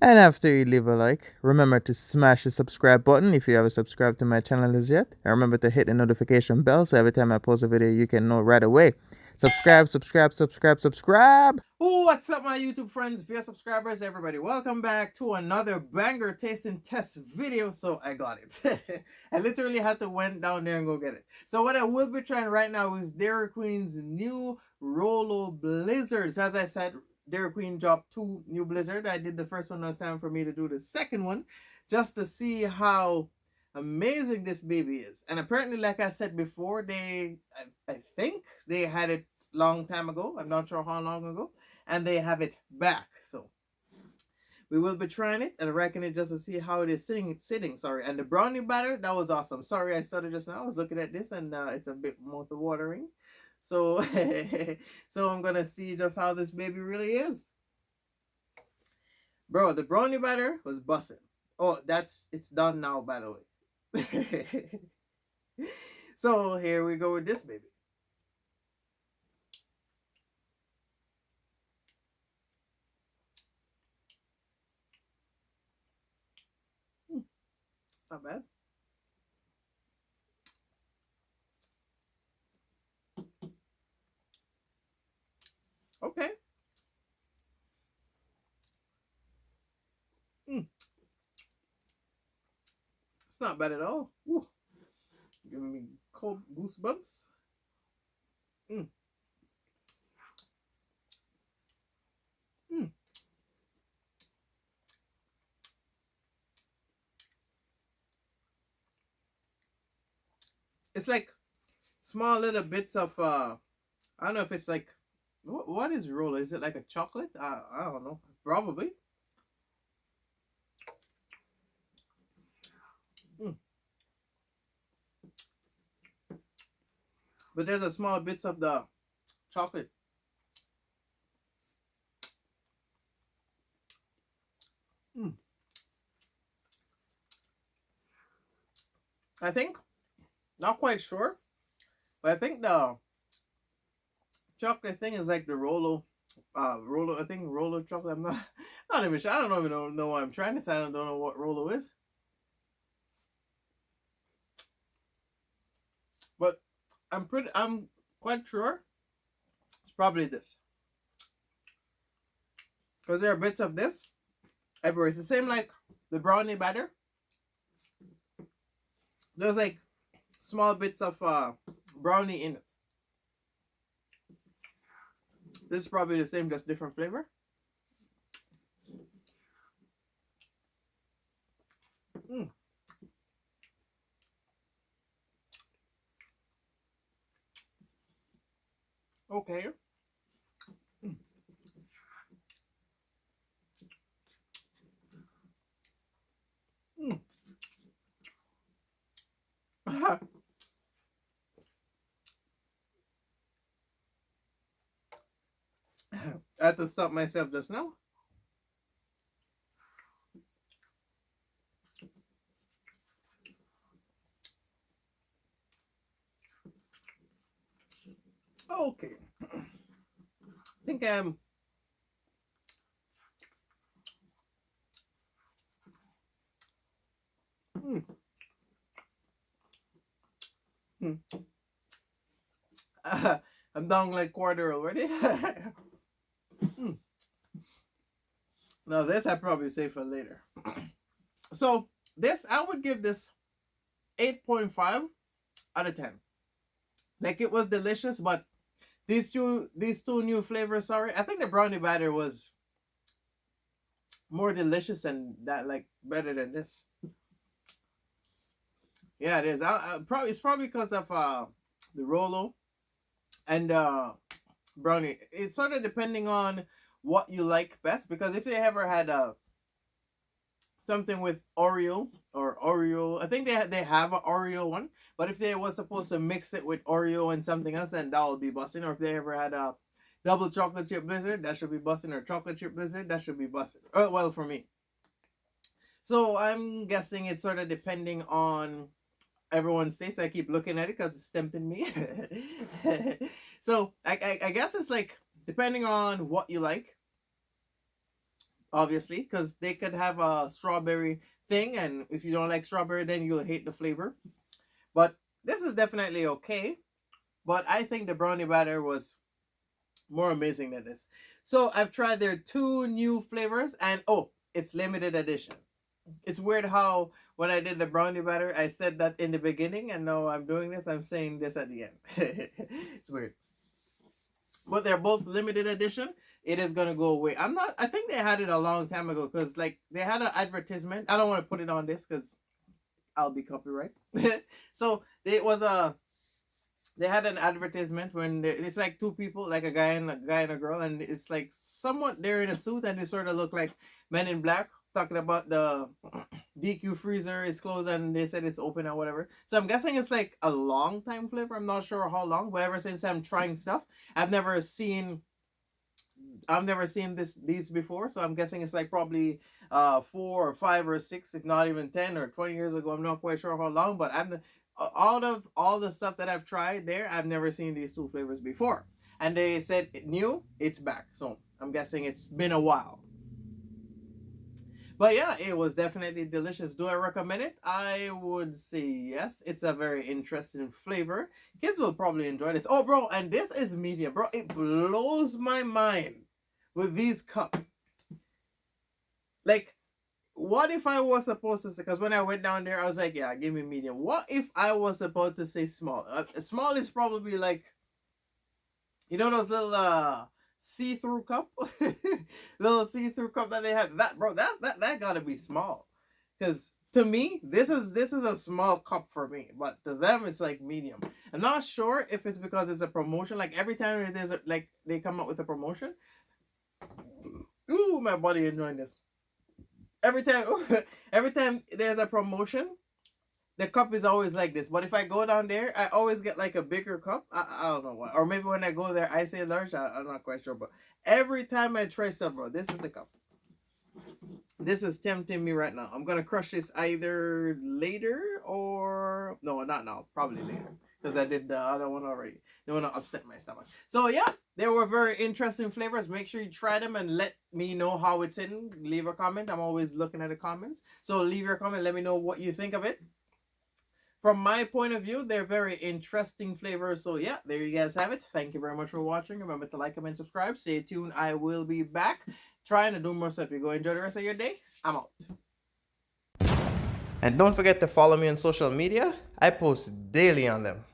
And after you leave a like, remember to smash the subscribe button if you haven't subscribed to my channel as yet. And remember to hit the notification bell so every time I post a video you can know right away. Subscribe, subscribe, subscribe, subscribe. What's up, my YouTube friends, via subscribers, everybody? Welcome back to another banger tasting test video. So I got it. I literally had to went down there and go get it. So what I will be trying right now is Dairy Queen's new Rolo Blizzards. As I said, Dairy Queen dropped 2 new Blizzard. I did the first one. Now it's time for me to do the second one, just to see how amazing this baby is. And apparently, like I said before, I think they had it long time ago. I'm not sure how long ago, and they have it back. So we will be trying it and wrecking it just to see how it is sitting. Sorry. And the brownie batter, that was awesome. Sorry, I started just now. I was looking at this and it's a bit mouth watering. So so I'm gonna see just how this baby really is. Bro, the brownie batter was busting. Oh, it's done now, by the way. So here we go with this baby. Not bad. Okay. Mm. It's not bad at all. Woo. Giving me cold goosebumps. Mm. Mm. It's like small little bits of I don't know if it's like what is Rolo? Is it like a chocolate? I don't know. Probably. Mm. But there's a small bits of the chocolate. Mm. I think, not quite sure, but I think the chocolate thing is like the Rolo. Rolo. I think Rolo chocolate. I'm not. Not even sure. I don't even know what I'm trying to say. I don't know what Rolo is. But I'm quite sure it's probably this. Because there are bits of this everywhere. It's the same like the brownie batter. There's like small bits of brownie in it. This is probably the same, just different flavor. Mm. Okay. Mm. Mm. I had to stop myself just now. Okay. I think I'm. Mm. Mm. I'm down like quarter already. Mm. Now this I probably save for later. So this I would give this 8.5 out of 10. Like it was delicious, but these two new flavors. Sorry, I think the brownie batter was more delicious and that like better than this. Yeah, it is. Probably it's probably because of the Rolo and brownie. It's sort of depending on what you like best. Because if they ever had something with Oreo or Oreo, I think they have an Oreo one. But if they was supposed to mix it with Oreo and something else, then that would be busting. Or if they ever had a double chocolate chip blizzard, that should be busting. Or chocolate chip blizzard, that should be busting. Well, for me. So I'm guessing it's sort of depending on everyone's taste. I keep looking at it because it's tempting me. So I guess it's like depending on what you like. obviously, because they could have a strawberry thing, and if you don't like strawberry, then you'll hate the flavor. But this is definitely okay. But I think the brownie batter was more amazing than this. So I've tried their two new flavors, and oh, it's limited edition. It's weird how when I did the brownie batter, I said that in the beginning, and now I'm doing this. I'm saying this at the end. It's weird, but they're both limited edition. It is gonna go away. I'm not. I think they had it a long time ago because like they had an advertisement. I don't want to put it on this because I'll be copyright. So it was a they had an advertisement when it's like two people, like a guy and a girl, and it's like somewhat they're in a suit and they sort of look like Men in Black talking about the DQ freezer is closed and they said it's open or whatever. So I'm guessing it's like a long time flavor. I'm not sure how long, but ever since I'm trying stuff, I've never seen I've never seen these before, so I'm guessing it's like probably 4 or 5 or 6, if not even 10 or 20 years ago. I'm not quite sure how long, but out of all the stuff that I've tried there, I've never seen these two flavors before. And they said new, it's back. So I'm guessing it's been a while. But yeah, it was definitely delicious. Do I recommend it? I would say yes. It's a very interesting flavor. Kids will probably enjoy this. Oh, bro, and this is medium, bro. It blows my mind with these cups. Like, what if I was supposed to say? Because when I went down there, I was like, yeah, give me medium. What if I was supposed to say small? Small is probably like, you know, those little see-through cup, little see-through cup that they have. That bro, that gotta be small. Because to me, this is a small cup for me, but to them it's like medium. I'm not sure if it's because it's a promotion. Like every time there's like they come up with a promotion. Ooh, my body enjoying this. Every time, every time there's a promotion, the cup is always like this. But if I go down there, I always get like a bigger cup. I don't know what. Or maybe when I go there, I say large. I'm not quite sure. But every time I try stuff, bro, this is the cup. This is tempting me right now. I'm gonna crush this either later or no, not now. Probably later because I did the other one already. Don't want to upset my stomach. So yeah, they were very interesting flavors. Make sure you try them and let me know how it's in. Leave a comment. I'm always looking at the comments. So leave your comment. Let me know what you think of it. From my point of view, they're very interesting flavors. So yeah, there you guys have it. Thank you very much for watching. Remember to like, comment, subscribe. Stay tuned. I will be back trying to do more stuff. You go enjoy the rest of your day. I'm out. And don't forget to follow me on social media. I post daily on them.